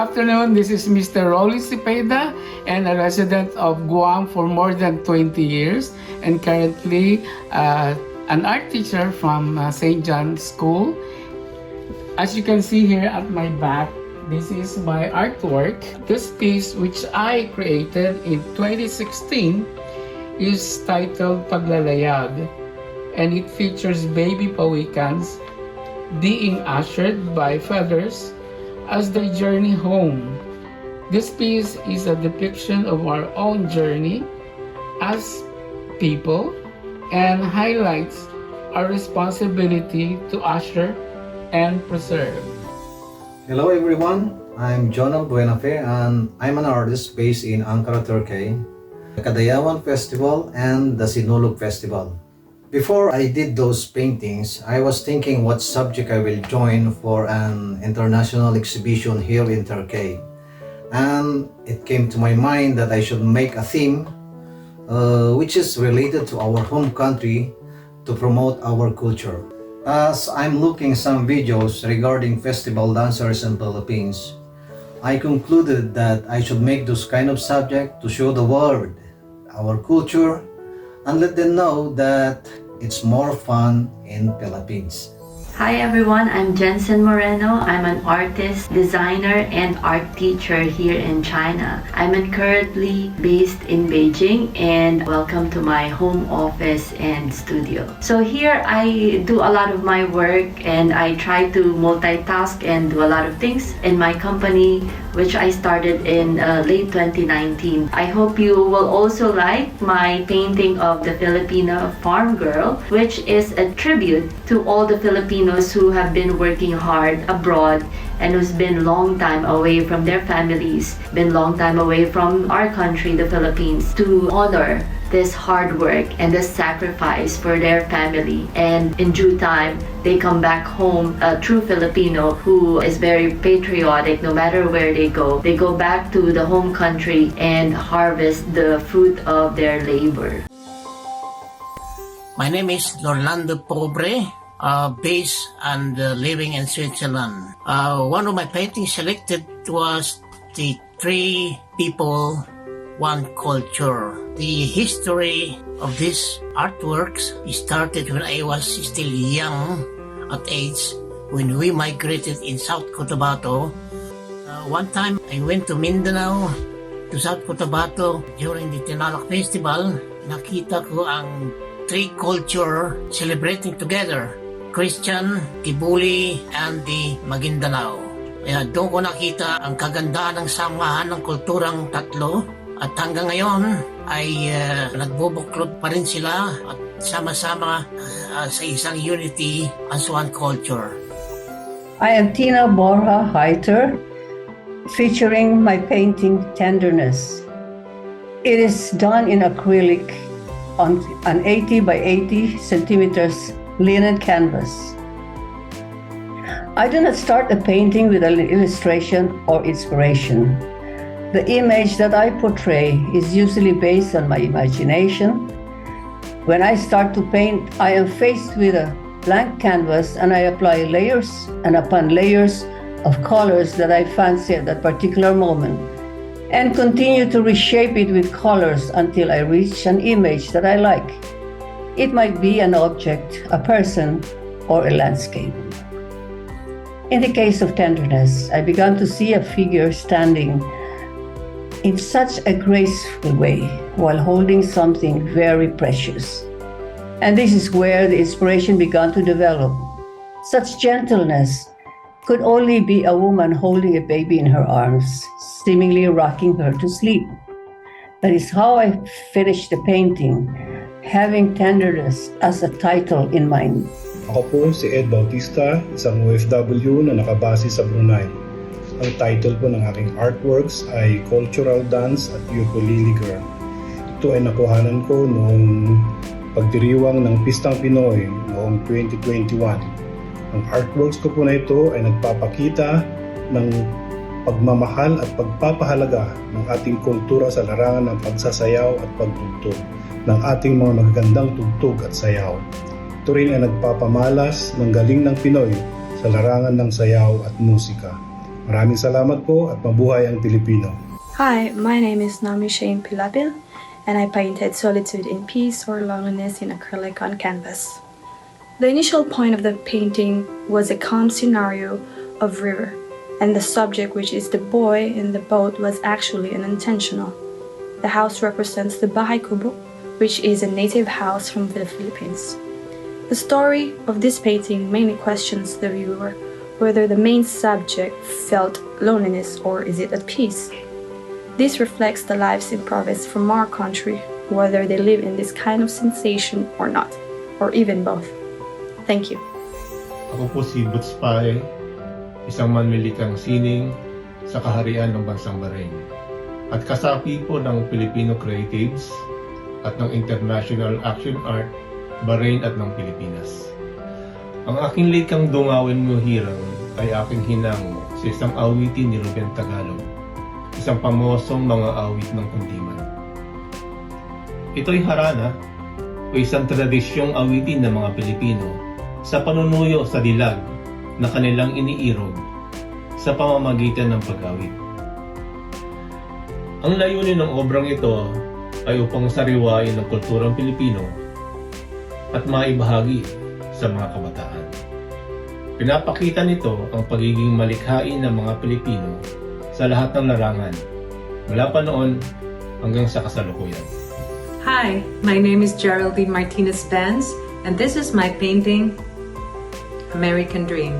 afternoon. This is Mr. Rolly Cepeda, and a resident of Guam for more than 20 years, and currently an art teacher from St. John's School. As you can see here at my back, this is my artwork. This piece, which I created in 2016, is titled Paglalayag, and it features baby pawikans being ushered by feathers as they journey home. This piece is a depiction of our own journey as people and highlights our responsibility to usher and preserve. Hello everyone, I'm Jonal Buenafe and I'm an artist based in Ankara, Turkey, the Kadayawan Festival and the Sinulog Festival. Before I did those paintings, I was thinking what subject I will join for an international exhibition here in Turkey. And it came to my mind that I should make a theme which is related to our home country to promote our culture. As I'm looking some videos regarding festival dancers in Philippines, I concluded that I should make those kind of subject to show the world our culture and let them know that it's more fun in Philippines. Hi everyone, I'm Jensen Moreno. I'm an artist, designer, and art teacher here in China. I'm currently based in Beijing, and welcome to my home office and studio. So here I do a lot of my work and I try to multitask and do a lot of things in my company, which I started in late 2019. I hope you will also like my painting of the Filipino farm girl, which is a tribute to all the Filipinos who have been working hard abroad and who's been long time away from their families, been long time away from our country, the Philippines, to honor this hard work and this sacrifice for their family. And in due time, they come back home, a true Filipino who is very patriotic no matter where they go. They go back to the home country and harvest the fruit of their labor. My name is Orlando Pobre, based and living in Switzerland. One of my paintings selected was the three people, one culture. The history of these artworks started when I was still young at age, when we migrated in South Cotabato. One time I went to Mindanao, to South Cotabato during the Tinalak Festival. Nakita ko ang three culture celebrating together: Christian, Kibuli, and the Maguindanao. Kaya doon ko nakita ang kagandahan ng samahan ng kulturang tatlo, at hanggang ngayon ay nagbubuklod pa rin sila at sama-sama sa isang unity as one culture. I am Tina Borja Heiter, featuring my painting Tenderness. It is done in acrylic on an 80 by 80 centimeters linen canvas. I do not start a painting with an illustration or inspiration. The image that I portray is usually based on my imagination. When I start to paint, I am faced with a blank canvas and I apply layers and upon layers of colors that I fancy at that particular moment, and continue to reshape it with colors until I reach an image that I like. It might be an object, a person, or a landscape. In the case of Tenderness, I began to see a figure standing in such a graceful way while holding something very precious. And this is where the inspiration began to develop. Such gentleness could only be a woman holding a baby in her arms, seemingly rocking her to sleep. That is how I finished the painting, having Tenderness as a title in mind. Ako po si Ed Bautista, isang OFW na nakabase sa Brunei. Ang title po ng aking artworks ay Cultural Dance at Ukulele Girl. Ito ay nakuhanan ko noong pagdiriwang ng Pistang Pinoy noong 2021. Ang artworks ko po na ito ay nagpapakita ng pagmamahal at pagpapahalaga ng ating kultura sa larangan ng pagsasayaw at pagtugtog ng ating mga magagandang tugtog at sayaw. Ito rin ay nagpapamalas ng galing ng Pinoy sa larangan ng sayaw at musika. Maraming salamat po at mabuhay ang Pilipino. Hi, my name is Nami Shane Pilapil, and I painted Solitude in Peace or Loneliness in acrylic on canvas. The initial point of the painting was a calm scenario of river, and the subject, which is the boy in the boat, was actually unintentional. The house represents the Bahay Kubo, which is a native house from the Philippines. The story of this painting mainly questions the viewer whether the main subject felt loneliness or is it at peace. This reflects the lives in province from our country, whether they live in this kind of sensation or not, or even both. Thank you. Ako po si Boots Pai, isang manlilikang sining sa kaharian ng bansang Bahrain. At kasapi po ng Filipino Creatives at ng International Action Art, Bahrain at ng Pilipinas. Ang aking likang Dungawin Mo Hirang ay aking hinango sa isang awitin ni Ruben Tagalog, isang pamosong mga awit ng kundiman. Ito'y harana o isang tradisyong awitin ng mga Pilipino sa panunuyo sa dilag na kanilang iniirog sa pamamagitan ng pag-awit. Ang layunin ng obrang ito ay upang sariwain ang kulturang Pilipino at maibahagi sa mga kabataan. Pinapakita nito ang pagiging malikhain ng mga Pilipino sa lahat ng larangan, mula pa noon hanggang sa kasalukuyan. Hi, my name is Geraldine Martinez-Benz, and this is my painting, American Dream.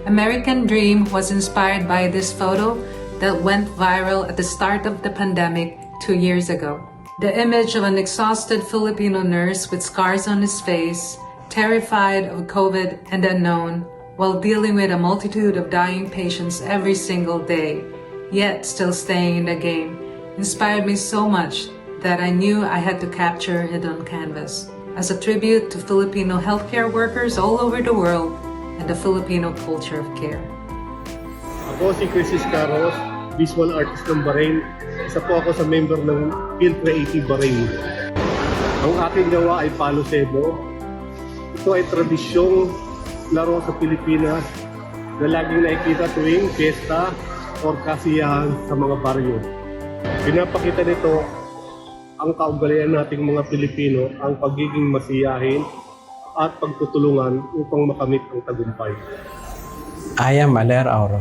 American Dream was inspired by this photo that went viral at the start of the pandemic 2 years ago. The image of an exhausted Filipino nurse with scars on his face, terrified of COVID and unknown, while dealing with a multitude of dying patients every single day, yet still staying in the game, inspired me so much that I knew I had to capture it on canvas as a tribute to Filipino healthcare workers all over the world and the Filipino culture of care. Ako si Chris Iscaros, visual artist ng Bahrain. Isa po ako sa member ng Feel Creative Bahrain. Ang aking gawa ay Palo Sebo. Ito ay tradisyong laro sa Pilipinas na laging nakikita tuwing fiesta o kasiyahan sa mga baryo. Pinapakita nito ang kaugalian nating mga Pilipino, ang pagiging masiyahin at pagtutulungan upang makamit ang tagumpay. I am Aler Auro.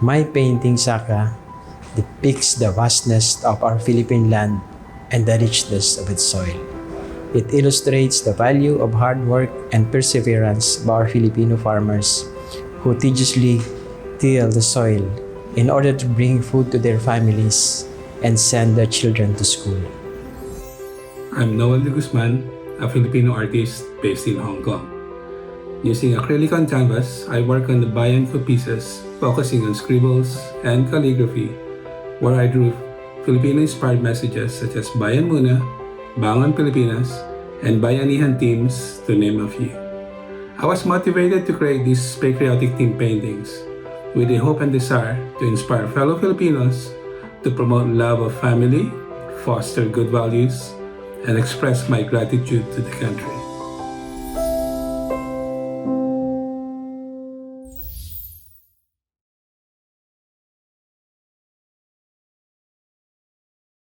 My painting Saka depicts the vastness of our Philippine land and the richness of its soil. It illustrates the value of hard work and perseverance of our Filipino farmers who tediously till the soil in order to bring food to their families and send their children to school. I'm Noel de Guzman, a Filipino artist based in Hong Kong. Using acrylic on canvas, I work on the Bayan Ko pieces, focusing on scribbles and calligraphy, where I drew Filipino-inspired messages such as Bayan Muna, Bangon Pilipinas, and Bayanihan themes, to name a few. I was motivated to create these patriotic theme paintings with the hope and desire to inspire fellow Filipinos to promote love of family, foster good values, and express my gratitude to the country.